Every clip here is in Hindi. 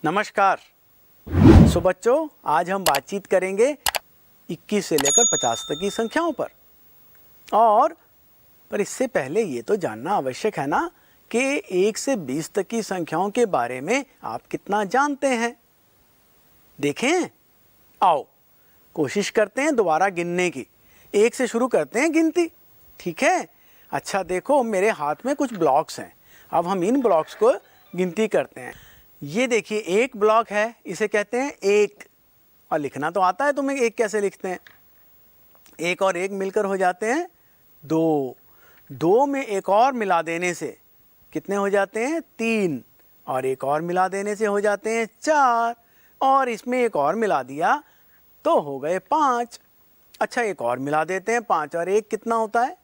नमस्कार। सो बच्चों, आज हम बातचीत करेंगे 21 से लेकर 50 तक की संख्याओं पर इससे पहले ये तो जानना आवश्यक है ना कि 1 से 20 तक की संख्याओं के बारे में आप कितना जानते हैं। देखें, आओ कोशिश करते हैं दोबारा गिनने की। 1 से शुरू करते हैं गिनती, ठीक है? अच्छा देखो, मेरे हाथ में कुछ ब्लॉक्स हैं। अब हम इन ब्लॉक्स को गिनती करते हैं। ये देखिए, एक ब्लॉक है, इसे कहते हैं 1। और लिखना तो आता है तुम्हें, 1 कैसे लिखते हैं। 1 और 1 मिलकर हो जाते हैं 2। 2 में एक और मिला देने से कितने हो जाते हैं? 3। और एक और मिला देने से हो जाते हैं 4। और इसमें एक और मिला दिया तो हो गए 5। अच्छा, एक और मिला देते हैं, 5 और 1 कितना होता है?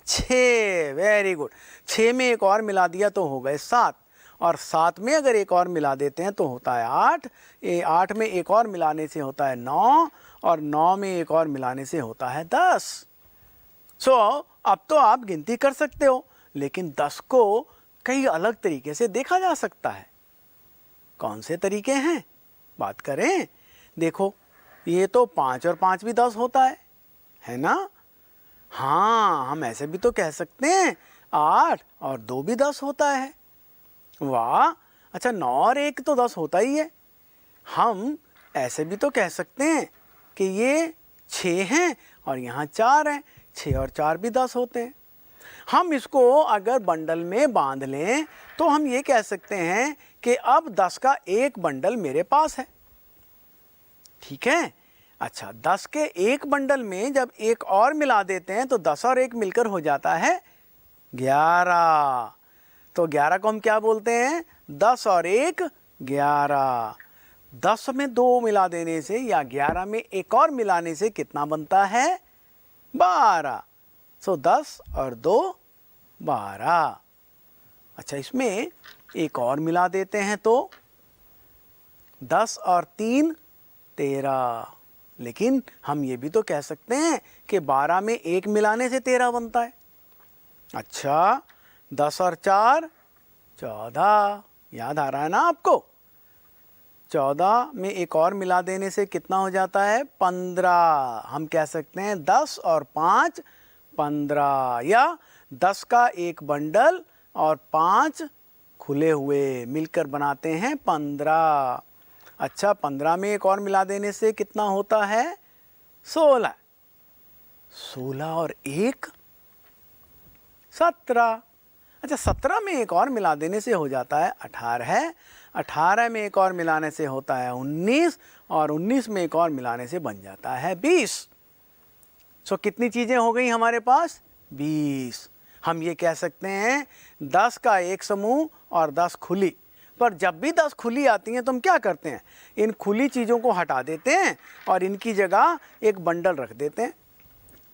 6। Very good. 6 में एक और मिला दिया तो हो गए 7। और 7 में अगर एक और मिला देते हैं तो होता है 8। 8 में एक और मिलाने से होता है 9। और 9 में एक और मिलाने से होता है 10। सो अब तो आप गिनती कर सकते हो, लेकिन 10 को कई अलग तरीके से देखा जा सकता है। कौन से तरीके हैं, बात करें? देखो, ये तो 5 और 5 भी 10 होता है ना? हाँ, हम ऐसे भी तो कह सकते हैं 8 और 2 भी 10 होता है। वाह! अच्छा, 9 और 1 तो 10 होता ही है। हम ऐसे भी तो कह सकते हैं कि ये 6 हैं और यहाँ 4 हैं। 6 और 4 भी 10 होते हैं। हम इसको अगर बंडल में बांध लें तो हम ये कह सकते हैं कि अब 10 का एक बंडल मेरे पास है, ठीक है? अच्छा, 10 के एक बंडल में जब एक और मिला देते हैं तो 10 और 1 मिलकर हो जाता है 11। तो 11 को हम क्या बोलते हैं? 10 और 1 11। 10 में 2 मिला देने से या 11 में एक और मिलाने से कितना बनता है? 12। सो 10 और 2 12। अच्छा, इसमें एक और मिला देते हैं तो 10 और 3 13। लेकिन हम ये भी तो कह सकते हैं कि 12 में 1 मिलाने से 13 बनता है। अच्छा, 10 और 4 14। याद आ रहा है ना आपको? 14 में एक और मिला देने से कितना हो जाता है? 15। हम कह सकते हैं 10 और 5 15, या 10 का एक बंडल और 5 खुले हुए मिलकर बनाते हैं 15। अच्छा, 15 में एक और मिला देने से कितना होता है? 16। 16 और 1 17। अच्छा, 17 में एक और मिला देने से हो जाता है 18। 18 में एक और मिलाने से होता है 19। और 19 में एक और मिलाने से बन जाता है 20। सो कितनी चीज़ें हो गई हमारे पास? 20। हम ये कह सकते हैं 10 का एक समूह और 10 खुली। पर जब भी 10 खुली आती हैं तो हम क्या करते हैं? इन खुली चीज़ों को हटा देते हैं और इनकी जगह एक बंडल रख देते हैं।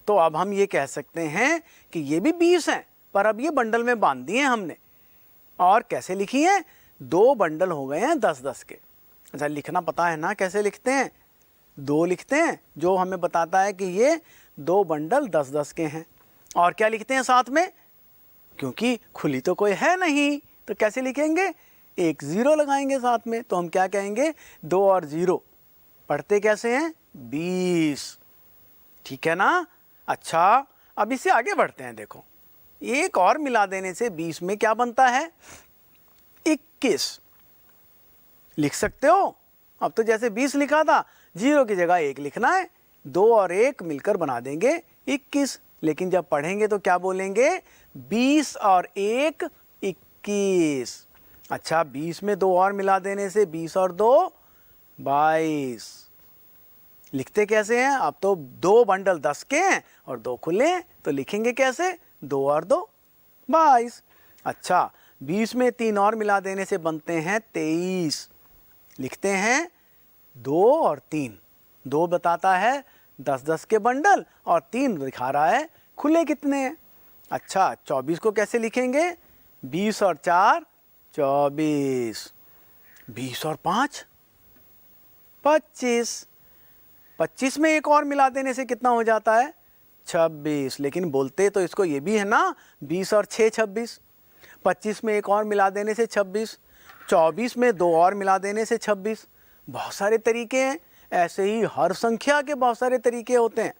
तो अब हम ये कह सकते हैं कि ये भी 20 हैं, पर अब ये बंडल में बांध दिए हमने। और कैसे लिखी हैं? 2 बंडल हो गए हैं 10-10 के। अच्छा, लिखना पता है ना कैसे लिखते हैं? 2 लिखते हैं, जो हमें बताता है कि ये 2 बंडल 10-10 के हैं। और क्या लिखते हैं साथ में? क्योंकि खुली तो कोई है नहीं, तो कैसे लिखेंगे? एक 0 लगाएंगे साथ में। तो हम क्या कहेंगे? 2 और 0 पढ़ते कैसे हैं? 20। ठीक है ना? अच्छा, अब इससे आगे बढ़ते हैं। देखो, एक और मिला देने से 20 में क्या बनता है? 21। लिख सकते हो? अब तो जैसे 20 लिखा था, 0 की जगह 1 लिखना है। 2 और 1 मिलकर बना देंगे 21। लेकिन जब पढ़ेंगे तो क्या बोलेंगे? 20 और 1 21। अच्छा, 20 में 2 और मिला देने से 20 और 2 22। लिखते कैसे हैं? अब तो 2 बंडल 10 के हैं और 2 खुले हैं, तो लिखेंगे कैसे? 2 और 2 22। अच्छा, 20 में 3 और मिला देने से बनते हैं 23। लिखते हैं 2 और 3। 2 बताता है 10-10 के बंडल और 3 दिखा रहा है खुले कितने हैं। अच्छा, 24 को कैसे लिखेंगे? 20 और 4 24। 20 और 5 25। 25 में एक और मिला देने से कितना हो जाता है? 26। लेकिन बोलते तो इसको ये भी है ना, 20 और 6 26। 25 में एक और मिला देने से 26। 24 में 2 और मिला देने से 26। बहुत सारे तरीके हैं, ऐसे ही हर संख्या के बहुत सारे तरीके होते हैं।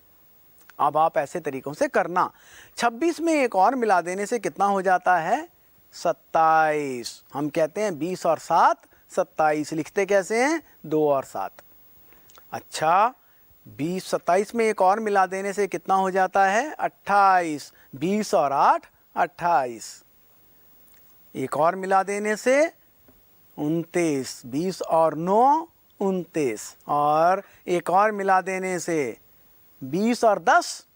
अब आप ऐसे तरीकों से करना। 26 में 1 और मिला देने से कितना हो जाता है? 27। हम कहते हैं 20 और 7 27। लिखते कैसे हैं? 2 और 7। अच्छा, 27 में 1 और मिला देने से कितना हो जाता है? 28। 20 और 8 28। 1 और मिला देने से 29। 20 और 9 29। और 1 और मिला देने से 20 और 10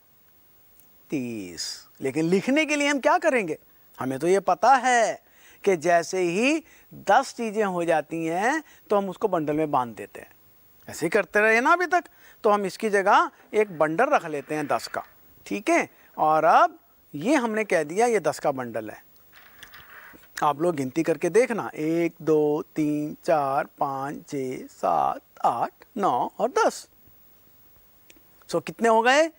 30। लेकिन लिखने के लिए हम क्या करेंगे? हमें तो ये पता है कि जैसे ही 10 चीज़ें हो जाती हैं तो हम उसको बंडल में बांध देते हैं। ऐसे ही करते रहे ना अभी तक। तो हम इसकी जगह एक बंडल रख लेते हैं 10 का, ठीक है। और अब ये हमने कह दिया ये 10 का बंडल है। आप लोग गिनती करके देखना, 1 2 3 4 5 6 7 8 9 और 10। सो कितने हो गए?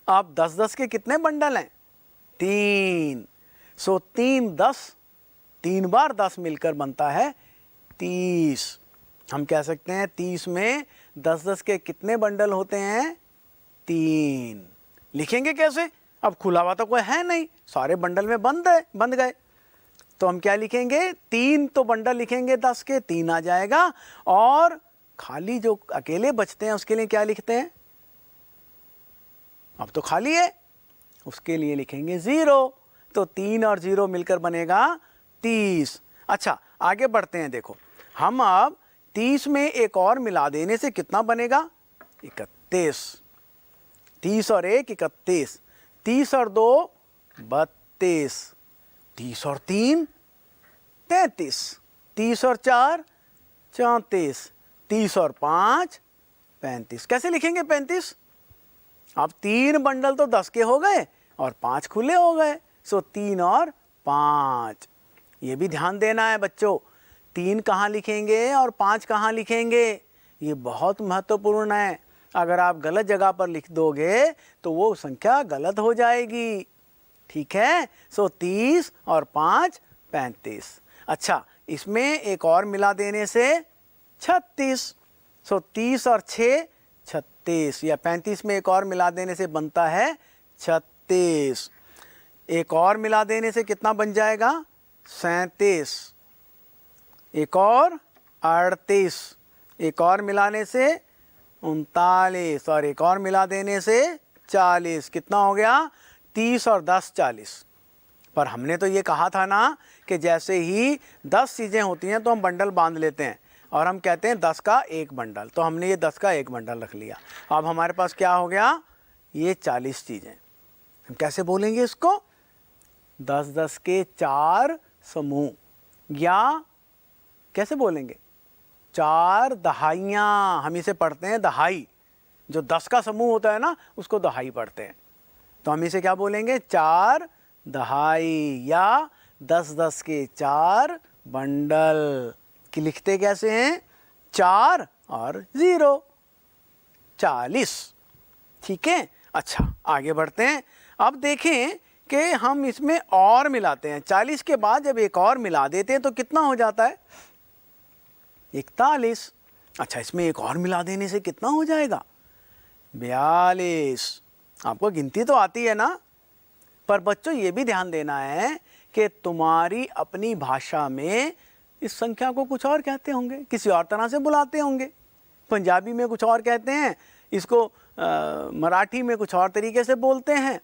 अब 10-10 के कितने बंडल हैं? 3। सो 3 10, 3 बार 10 मिलकर बनता है 30। हम कह सकते हैं 30 में 10-10 के कितने बंडल होते हैं? 3। लिखेंगे कैसे? अब खुला हुआ तो कोई है नहीं, सारे बंडल में बंद गए। तो हम क्या लिखेंगे? 3 तो बंडल लिखेंगे 10 के, 3 आ जाएगा। और खाली जो अकेले बचते हैं उसके लिए क्या लिखते हैं? अब तो खाली है, उसके लिए लिखेंगे 0। तो 3 और 0 मिलकर बनेगा 30। अच्छा, आगे बढ़ते हैं। देखो, हम अब 30 में 1 और मिला देने से कितना बनेगा? 31। 30 और 1 31। 30 और 2 32। 30 और 3 33। 30 और 4 34। 30 और 5 35। कैसे लिखेंगे 35? अब 3 बंडल तो 10 के हो गए और 5 खुले हो गए। सो 3 और 5। ये भी ध्यान देना है बच्चों, 3 कहाँ लिखेंगे और 5 कहाँ लिखेंगे, ये बहुत महत्वपूर्ण है। अगर आप गलत जगह पर लिख दोगे तो वो संख्या गलत हो जाएगी, ठीक है। सो 30 और 5 35। अच्छा, इसमें 1 और मिला देने से 36। सो 30 और 6 36, या 35 में 1 और मिला देने से बनता है 36। 1 और मिला देने से कितना बन जाएगा? 37। 1 और 38। 1 और मिलाने से 39। और 1 और मिला देने से 40। कितना हो गया? 30 और 10 40। पर हमने तो ये कहा था ना कि जैसे ही 10 चीज़ें होती हैं तो हम बंडल बांध लेते हैं और हम कहते हैं 10 का 1 बंडल। तो हमने ये 10 का 1 बंडल रख लिया। अब हमारे पास क्या हो गया? ये 40 चीज़ें। हम कैसे बोलेंगे इसको? 10-10 के 4 समूह, या कैसे बोलेंगे? 4 दहाइयाँ। हम इसे पढ़ते हैं दहाई। जो 10 का समूह होता है ना उसको दहाई पढ़ते हैं। तो हम इसे क्या बोलेंगे? 4 दहाई, या 10-10 के 4 बंडल। कि लिखते कैसे हैं? 4 और 0 40, ठीक है। अच्छा, आगे बढ़ते हैं। अब देखें कि हम इसमें और मिलाते हैं। 40 के बाद जब 1 और मिला देते हैं तो कितना हो जाता है? 41। अच्छा, इसमें 1 और मिला देने से कितना हो जाएगा? 42। आपको गिनती तो आती है ना, पर बच्चों ये भी ध्यान देना है कि तुम्हारी अपनी भाषा में इस संख्या को कुछ और कहते होंगे, किसी और तरह से बुलाते होंगे। पंजाबी में कुछ और कहते हैं इसको, मराठी में कुछ और तरीके से बोलते हैं,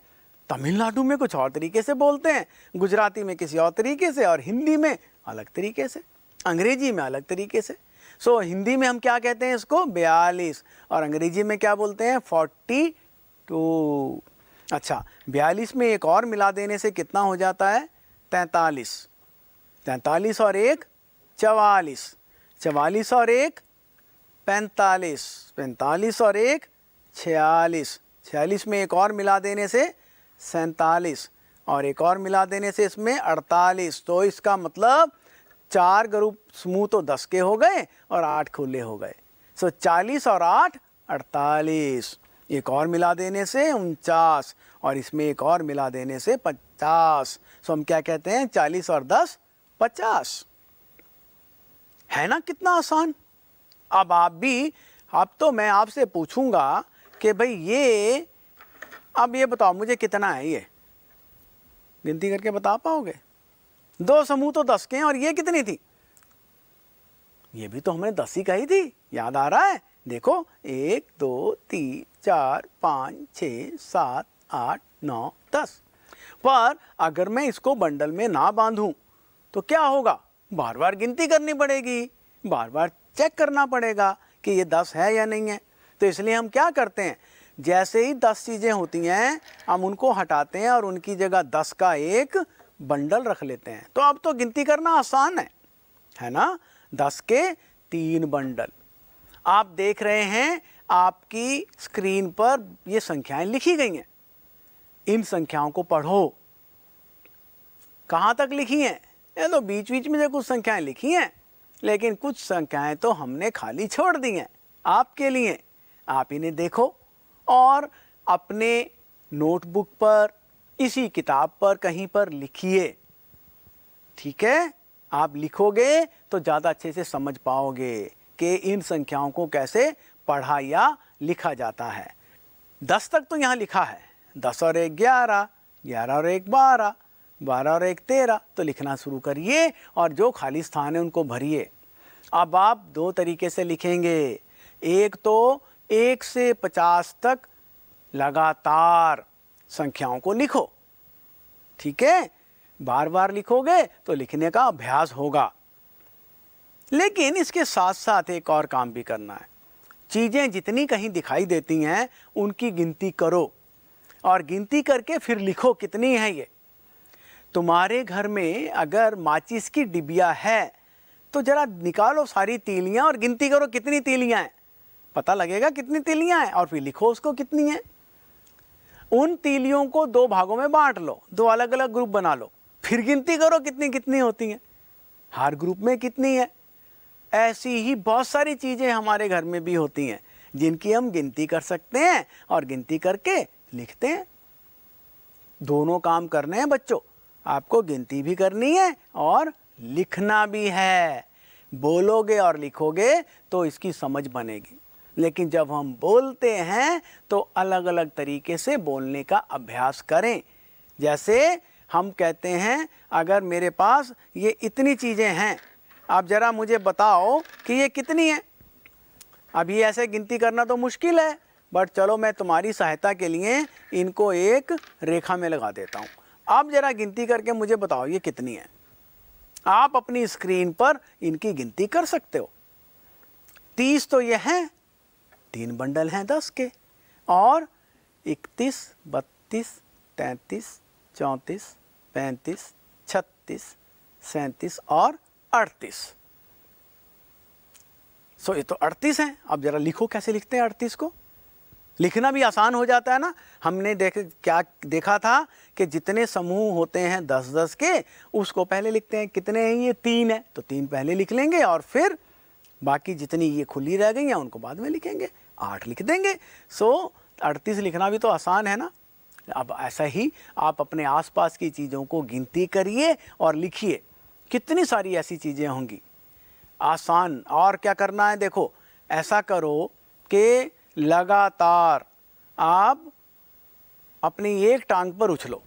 तमिलनाडु में कुछ और तरीके से बोलते हैं, गुजराती में किसी और तरीके से, और हिंदी में अलग तरीके से, अंग्रेजी में अलग तरीके से। सो हिंदी में हम क्या कहते हैं इसको? 42। और अंग्रेजी में क्या बोलते हैं? 42। अच्छा, 42 में 1 और मिला देने से कितना हो जाता है? 43। 43 और 1 44। 44 और 1 45। 45 और 1 46। 46 में 1 और मिला देने से 47। और 1 और मिला देने से इसमें 48। तो इसका मतलब 4 ग्रुप समूह तो 10 के हो गए और 8 खुले हो गए। सो 40 और 8 48। 1 और मिला देने से 49, और इसमें 1 और मिला देने से 50। सो हम क्या कहते हैं? 40 और 10 50। है ना कितना आसान। अब आप भी, अब तो मैं आपसे पूछूंगा कि भाई ये, अब ये बताओ मुझे कितना है, ये गिनती करके बता पाओगे? 2 समूह तो 10 के हैं और ये कितनी थी? ये भी तो हमने 10 ही कही थी, याद आ रहा है? देखो 1 2 3 4 5 6 7 8 9 10। पर अगर मैं इसको बंडल में ना बांधूं तो क्या होगा? बार बार गिनती करनी पड़ेगी, बार बार चेक करना पड़ेगा कि ये 10 है या नहीं है। तो इसलिए हम क्या करते हैं, जैसे ही 10 चीज़ें होती हैं हम उनको हटाते हैं और उनकी जगह 10 का एक बंडल रख लेते हैं। तो अब तो गिनती करना आसान है ना? 10 के 3 बंडल आप देख रहे हैं, आपकी स्क्रीन पर ये संख्याएं लिखी गई हैं। इन संख्याओं को पढ़ो। कहाँ तक लिखी हैं? ये तो बीच बीच में जो कुछ संख्याएं लिखी हैं, लेकिन कुछ संख्याएं तो हमने खाली छोड़ दी हैं आपके लिए। आप इन्हें देखो और अपने नोटबुक पर, इसी किताब पर कहीं पर लिखिए। ठीक है? आप लिखोगे तो ज़्यादा अच्छे से समझ पाओगे कि इन संख्याओं को कैसे पढ़ा या लिखा जाता है। 10 तक तो यहाँ लिखा है, 10 और 1 11, 11 और 1 12, 12 और 1 13। तो लिखना शुरू करिए और जो खाली स्थान है उनको भरिए। अब आप 2 तरीके से लिखेंगे। एक तो 1 से 50 तक लगातार संख्याओं को लिखो। ठीक है? बार बार लिखोगे तो लिखने का अभ्यास होगा। लेकिन इसके साथ साथ एक और काम भी करना है। चीज़ें जितनी कहीं दिखाई देती हैं उनकी गिनती करो और गिनती करके फिर लिखो कितनी है ये। तुम्हारे घर में अगर माचिस की डिबिया है तो जरा निकालो सारी तीलियां और गिनती करो कितनी तीलियां हैं। पता लगेगा कितनी तीलियां हैं और फिर लिखो उसको कितनी है। उन तीलियों को 2 भागों में बांट लो, 2 अलग अलग ग्रुप बना लो, फिर गिनती करो कितनी कितनी होती हैं, हर ग्रुप में कितनी है। ऐसी ही बहुत सारी चीज़ें हमारे घर में भी होती हैं जिनकी हम गिनती कर सकते हैं और गिनती करके लिखते हैं। दोनों काम करने हैं बच्चों, आपको गिनती भी करनी है और लिखना भी है। बोलोगे और लिखोगे तो इसकी समझ बनेगी। लेकिन जब हम बोलते हैं तो अलग अलग तरीके से बोलने का अभ्यास करें। जैसे हम कहते हैं, अगर मेरे पास ये इतनी चीज़ें हैं, आप ज़रा मुझे बताओ कि ये कितनी है। अब ये ऐसे गिनती करना तो मुश्किल है, बट चलो मैं तुम्हारी सहायता के लिए इनको एक रेखा में लगा देता हूँ। आप ज़रा गिनती करके मुझे बताओ ये कितनी है। आप अपनी स्क्रीन पर इनकी गिनती कर सकते हो। 30 तो ये हैं, 3 बंडल हैं 10 के, और 31, 32, 33, 34, 35, 36, 37 और 38। ये तो 38 हैं। अब जरा लिखो, कैसे लिखते हैं 38 को? लिखना भी आसान हो जाता है ना। हमने क्या देखा था कि जितने समूह होते हैं 10-10 के, उसको पहले लिखते हैं। कितने हैं ये? 3 है, तो 3 पहले लिख लेंगे और फिर बाकी जितनी ये खुली रह गई हैं उनको बाद में लिखेंगे, 8 लिख देंगे। 38 लिखना भी तो आसान है ना। अब ऐसा ही आप अपने आसपास की चीज़ों को गिनती करिए और लिखिए। कितनी सारी ऐसी चीज़ें होंगी आसान। और क्या करना है, देखो ऐसा करो कि लगातार आप अपनी एक टांग पर उछलो।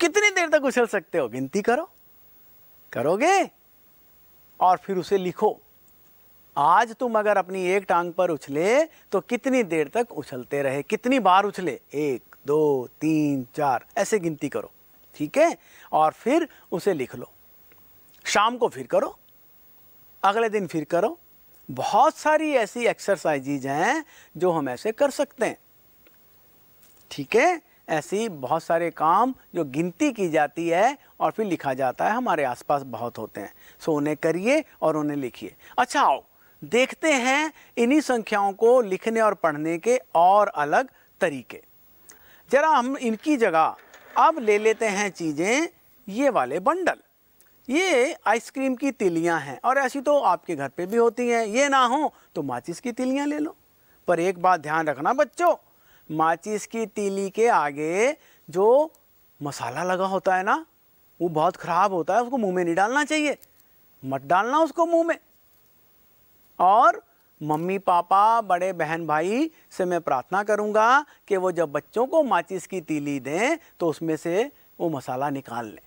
कितनी देर तक उछल सकते हो? गिनती करो, करोगे और फिर उसे लिखो। आज तुम अगर अपनी एक टांग पर उछले तो कितनी देर तक उछलते रहे, कितनी बार उछले, 1 2 3 4 ऐसे गिनती करो। ठीक है? और फिर उसे लिख लो। शाम को फिर करो, अगले दिन फिर करो। बहुत सारी ऐसी एक्सरसाइजेज हैं जो हम ऐसे कर सकते हैं। ठीक है? ऐसी बहुत सारे काम जो गिनती की जाती है और फिर लिखा जाता है, हमारे आसपास बहुत होते हैं। उन्हें करिए और उन्हें लिखिए। अच्छा, आओ देखते हैं इन्हीं संख्याओं को लिखने और पढ़ने के और अलग तरीके। जरा हम इनकी जगह अब ले लेते हैं चीज़ें, ये वाले बंडल। ये आइसक्रीम की तिलियां हैं और ऐसी तो आपके घर पे भी होती हैं। ये ना हो तो माचिस की तिलियां ले लो। पर एक बात ध्यान रखना बच्चों, माचिस की तीली के आगे जो मसाला लगा होता है ना, वो बहुत ख़राब होता है, उसको मुंह में नहीं डालना चाहिए। मत डालना उसको मुंह में, और मम्मी पापा बड़े बहन भाई से मैं प्रार्थना करूंगा कि वो जब बच्चों को माचिस की तीली दें तो उसमें से वो मसाला निकाल लें,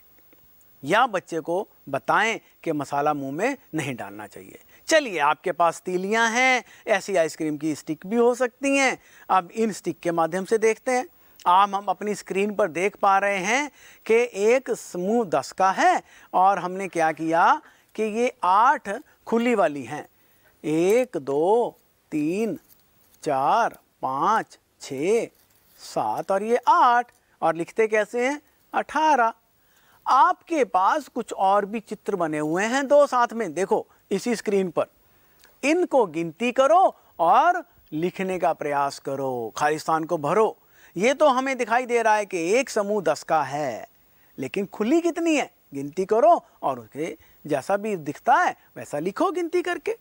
या बच्चे को बताएं कि मसाला मुंह में नहीं डालना चाहिए। चलिए, आपके पास तीलियां हैं, ऐसी आइसक्रीम की स्टिक भी हो सकती हैं। अब इन स्टिक के माध्यम से देखते हैं। हम अपनी स्क्रीन पर देख पा रहे हैं कि एक समूह 10 का है और हमने क्या किया कि ये 8 खुली वाली हैं। 1 2 3 4 5 6 7 और ये 8, और लिखते कैसे हैं 18। आपके पास कुछ और भी चित्र बने हुए हैं 2 साथ में, देखो इसी स्क्रीन पर। इनको गिनती करो और लिखने का प्रयास करो, खाली स्थान को भरो। ये तो हमें दिखाई दे रहा है कि एक समूह 10 का है, लेकिन खुली कितनी है गिनती करो और उसके जैसा भी दिखता है वैसा लिखो गिनती करके।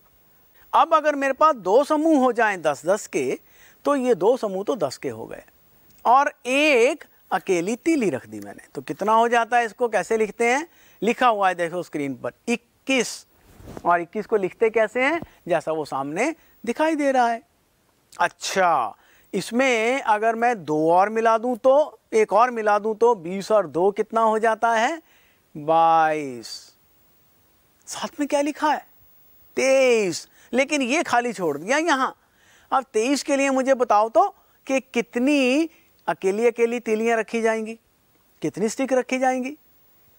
अब अगर मेरे पास 2 समूह हो जाएं 10-10 के, तो ये 2 समूह तो 10 के हो गए और एक अकेली तीली रख दी मैंने, तो कितना हो जाता है? इसको कैसे लिखते हैं? लिखा हुआ है देखो स्क्रीन पर 21, और 21 को लिखते कैसे हैं? जैसा वो सामने दिखाई दे रहा है। अच्छा, इसमें अगर मैं 2 और मिला दूं तो, एक और मिला दूं तो 20 और 2 कितना हो जाता है? 22। साथ में क्या लिखा है? 23, लेकिन ये खाली छोड़ दिया यहाँ। अब 23 के लिए मुझे बताओ तो कि कितनी अकेली अकेली तीलियां रखी जाएंगी, कितनी स्टिक रखी जाएंगी?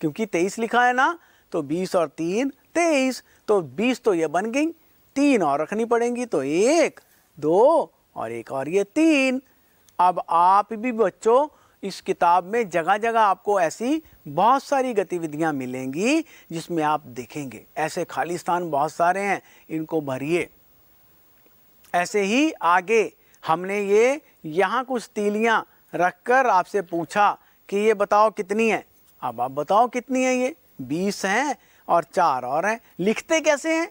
क्योंकि 23 लिखा है ना, तो 20 और 3 23, तो 20 तो ये बन गई, 3 और रखनी पड़ेंगी, तो 1 2 और 1 और ये 3। अब आप भी बच्चों इस किताब में जगह जगह आपको ऐसी बहुत सारी गतिविधियां मिलेंगी जिसमें आप देखेंगे ऐसे खाली स्थान बहुत सारे हैं, इनको भरिए। ऐसे ही आगे हमने ये यहाँ कुछ तीलियां रखकर आपसे पूछा कि ये बताओ कितनी है। अब आप बताओ कितनी है? ये 20 हैं और 4 और हैं। लिखते कैसे हैं?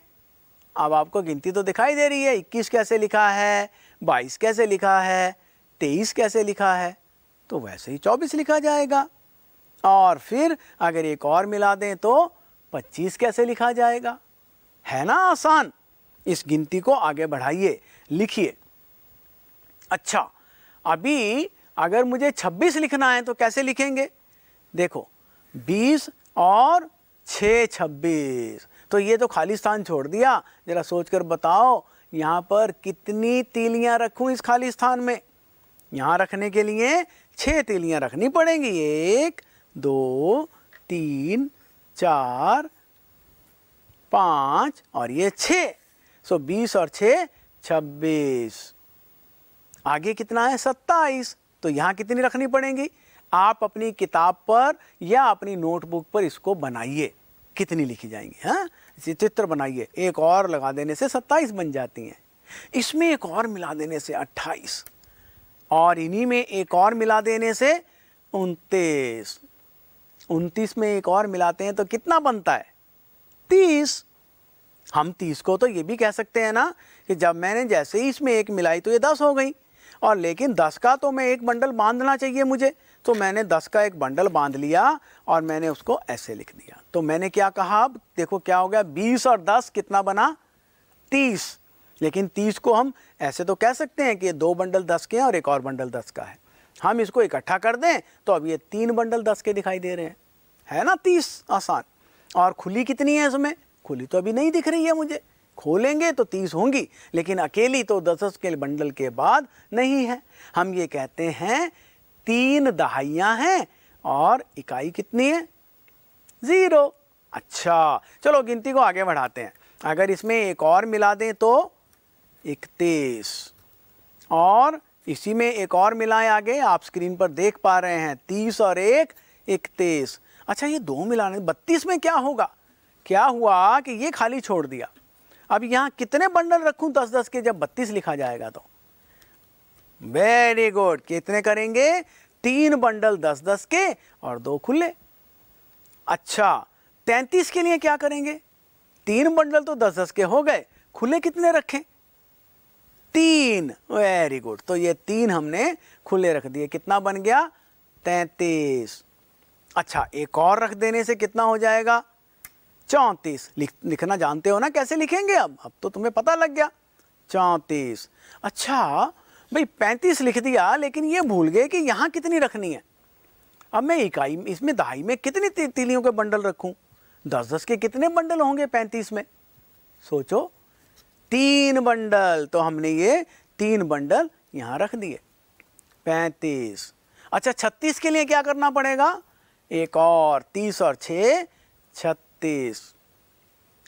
अब आपको गिनती तो दिखाई दे रही है। 21 कैसे लिखा है, 22 कैसे लिखा है, 23 कैसे लिखा है, तो वैसे ही 24 लिखा जाएगा। और फिर अगर एक और मिला दें तो 25 कैसे लिखा जाएगा? है ना आसान। इस गिनती को आगे बढ़ाइए, लिखिए। अच्छा, अभी अगर मुझे 26 लिखना है तो कैसे लिखेंगे? देखो 20 और 6 26, तो ये तो खाली स्थान छोड़ दिया। जरा सोचकर बताओ यहाँ पर कितनी तीलियां रखूं इस खाली स्थान में? यहाँ रखने के लिए 6 तीलियां रखनी पड़ेंगी। 1 2 3 4 5 और ये 6, सो 20 और 6 26। आगे कितना है? 27, तो यहाँ कितनी रखनी पड़ेंगी? आप अपनी किताब पर या अपनी नोटबुक पर इसको बनाइए, कितनी लिखी जाएंगी। हाँ, चित्र बनाइए। एक और लगा देने से 27 बन जाती हैं। इसमें एक और मिला देने से 28, और इन्हीं में एक और मिला देने से 29। 29 में एक और मिलाते हैं तो कितना बनता है? 30। हम 30 को तो ये भी कह सकते हैं ना कि जब मैंने जैसे ही इसमें एक मिलाई तो ये 10 हो गई, और लेकिन 10 का तो मैं एक बंडल बांधना चाहिए मुझे, तो मैंने 10 का एक बंडल बांध लिया और मैंने उसको ऐसे लिख दिया। तो मैंने क्या कहा? अब देखो क्या हो गया, 20 और 10 कितना बना? 30। लेकिन 30 को हम ऐसे तो कह सकते हैं कि 2 बंडल 10 के हैं और एक और बंडल 10 का है। हम इसको इकट्ठा कर दें तो अब ये 3 बंडल 10 के दिखाई दे रहे हैं। है ना 30 आसान। और खुली कितनी है इसमें? खुली तो अभी नहीं दिख रही है मुझे, खोलेंगे तो 30 होंगी, लेकिन अकेली तो 10 के बंडल के बाद नहीं है। हम ये कहते हैं 3 दहाइयाँ हैं और इकाई कितनी है? 0। अच्छा, चलो गिनती को आगे बढ़ाते हैं। अगर इसमें एक और मिला दें तो 31, और इसी में एक और मिलाएं आगे, आप स्क्रीन पर देख पा रहे हैं 30 और 1 31। अच्छा, ये 2 मिलाने 32 में क्या होगा? क्या हुआ कि ये खाली छोड़ दिया। अब यहाँ कितने बंडल रखूं 10-10 के जब 32 लिखा जाएगा तो? वेरी गुड, कितने करेंगे? 3 बंडल 10-10 के और 2 खुले। अच्छा, 33 के लिए क्या करेंगे? 3 बंडल तो 10-10 के हो गए, खुले कितने रखें? 3। वेरी गुड, तो ये 3 हमने खुले रख दिए। कितना बन गया? 33। अच्छा, एक और रख देने से कितना हो जाएगा? 34 लिखना जानते हो ना कैसे लिखेंगे? अब तो तुम्हें पता लग गया। 34। अच्छा भाई 35 लिख दिया, लेकिन ये भूल गए कि यहाँ कितनी रखनी है। अब मैं इकाई इसमें दहाई में कितनी तीलियों के बंडल रखूं? 10-10 के कितने बंडल होंगे 35 में? सोचो, 3 बंडल। तो हमने ये 3 बंडल यहाँ रख दिए। 35। अच्छा 36 के लिए क्या करना पड़ेगा? एक और 30 और 6 36,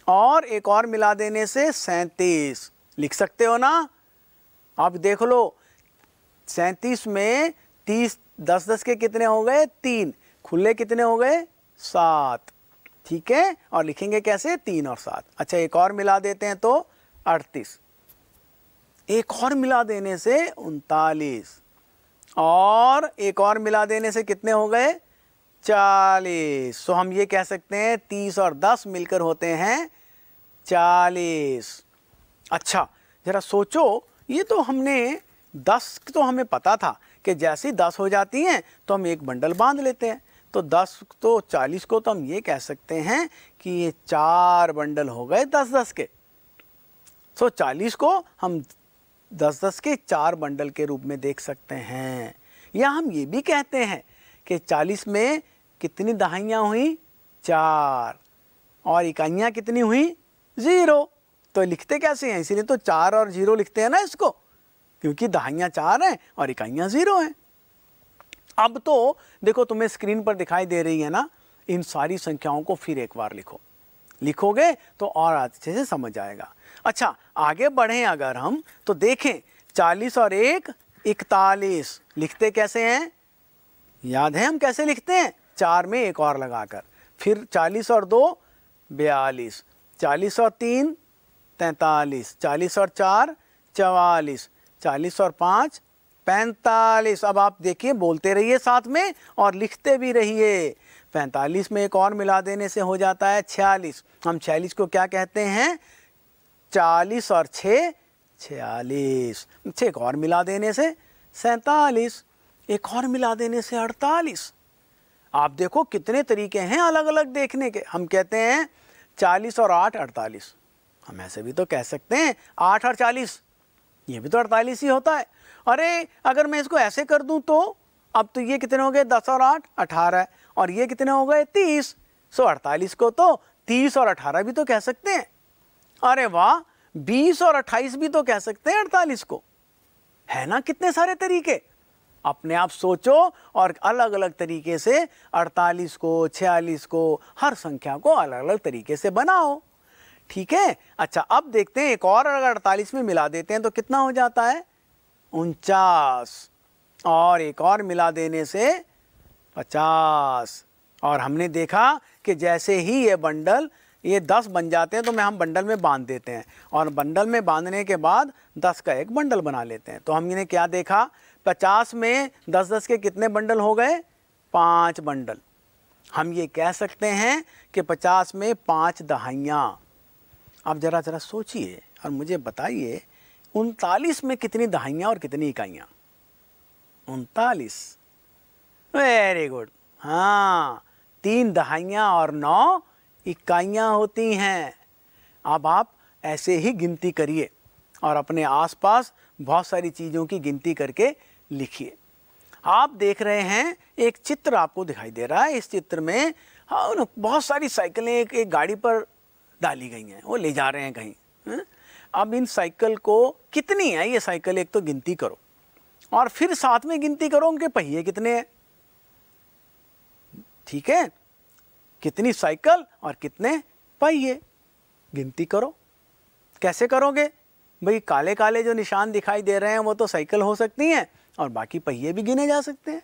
और एक और मिला देने से 37 लिख सकते हो ना? अब देख लो, 37 में 30 10-10 के कितने हो गए? 3। खुले कितने हो गए? 7। ठीक है, और लिखेंगे कैसे? 3 और 7। अच्छा एक और मिला देते हैं तो 38। एक और मिला देने से 39, और एक और मिला देने से कितने हो गए? 40। तो हम ये कह सकते हैं 30 और 10 मिलकर होते हैं 40। अच्छा जरा सोचो, ये तो हमने 10 तो हमें पता था कि जैसे ही 10 हो जाती हैं तो हम एक बंडल बांध लेते हैं। तो 10 तो 40 को तो हम ये कह सकते हैं कि ये 4 बंडल हो गए 10-10 के। तो 40 को हम 10-10 के 4 बंडल के रूप में देख सकते हैं। या हम ये भी कहते हैं कि 40 में कितनी दहाइयाँ हुई? 4, और इकाइयाँ कितनी हुई? 0। तो लिखते कैसे हैं? इसीलिए तो 4 और 0 लिखते हैं ना इसको, क्योंकि दहाइयाँ 4 हैं और इकाइयाँ 0 हैं। अब तो देखो तुम्हें स्क्रीन पर दिखाई दे रही है ना, इन सारी संख्याओं को फिर एक बार लिखो। लिखोगे तो और अच्छे से समझ आएगा। अच्छा आगे बढ़ें अगर हम, तो देखें 40 और 1 41 लिखते कैसे हैं? याद है हम कैसे लिखते हैं? 4 में एक और लगाकर। फिर 40 और 2 42, 40 और 3 43, 40 और 4 44, 40 और 5 45। अब आप देखिए, बोलते रहिए साथ में और लिखते भी रहिए। 45 में एक और मिला देने से हो जाता है 46। हम 46 को क्या कहते हैं? 40 और 6 46। एक और मिला देने से 47, एक और मिला देने से 48। आप देखो कितने तरीके हैं अलग अलग देखने के। हम कहते हैं 40 और 8 48। हम ऐसे भी तो कह सकते हैं 8 और 40, ये भी तो 48 ही होता है। अरे अगर मैं इसको ऐसे कर दूं तो अब तो ये कितने हो गए? 10 और 8 18, और ये कितने हो गए? 30। 48 को तो 30 और 18 भी तो कह सकते हैं। अरे वाह, 20 और 28 भी तो कह सकते हैं 48 को। है ना कितने सारे तरीके? अपने आप सोचो और अलग अलग तरीके से 48 को, 46 को, हर संख्या को अलग अलग तरीके से बनाओ। ठीक है। अच्छा अब देखते हैं एक और, अगर 48 में मिला देते हैं तो कितना हो जाता है? 49, और एक और मिला देने से 50। और हमने देखा कि जैसे ही ये बंडल ये 10 बन जाते हैं तो हम बंडल में बांध देते हैं, और बंडल में बांधने के बाद 10 का एक बंडल बना लेते हैं। तो हमने क्या देखा? 50 में 10-10 के कितने बंडल हो गए? 5 बंडल। हम ये कह सकते हैं कि 50 में 5 दहाइयाँ। अब जरा सोचिए और मुझे बताइए 39 में कितनी दहाइयाँ और कितनी इकाइयाँ? 39। Very good. हाँ, 3 दहाइयाँ और 9 इकाइयाँ होती हैं। अब आप ऐसे ही गिनती करिए और अपने आसपास बहुत सारी चीज़ों की गिनती करके लिखिए। आप देख रहे हैं एक चित्र आपको दिखाई दे रहा है। इस चित्र में बहुत सारी साइकिलें एक गाड़ी पर डाली गई हैं, वो ले जा रहे हैं कहीं। अब इन साइकिल को कितनी है ये साइकिल, एक तो गिनती करो और फिर साथ में गिनती करो उनके पहिए कितने हैं। ठीक है, कितनी साइकिल और कितने पहिए, गिनती करो। कैसे करोगे भाई? काले काले जो निशान दिखाई दे रहे हैं वो तो साइकिल हो सकती हैं और बाकी पहिए भी गिने जा सकते हैं।